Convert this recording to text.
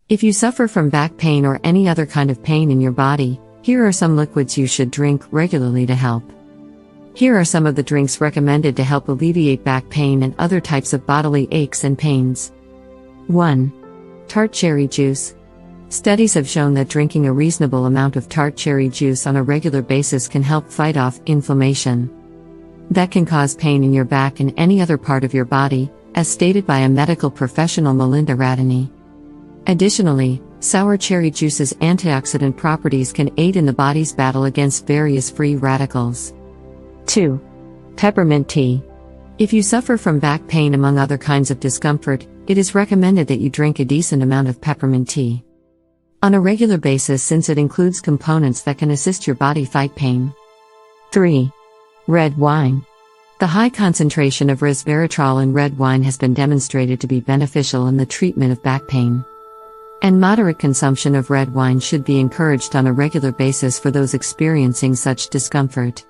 If you suffer from back pain or any other kind of pain in your body, here are some liquids you should drink regularly to help. Here are some of the drinks recommended to help alleviate back pain and other types of bodily aches and pains. 1. Tart cherry juice. Studies have shown that drinking a reasonable amount of tart cherry juice on a regular basis can help fight off inflammation that can cause pain in your back and any other part of your body, as stated by a medical professional, Melinda Radany. Additionally, sour cherry juice's antioxidant properties can aid in the body's battle against various free radicals. 2. Peppermint tea. If you suffer from back pain among other kinds of discomfort, it is recommended that you drink a decent amount of peppermint tea on a regular basis, since it includes components that can assist your body fight pain. 3. Red wine. The high concentration of resveratrol in red wine has been demonstrated to be beneficial in the treatment of back pain. And moderate consumption of red wine should be encouraged on a regular basis for those experiencing such discomfort.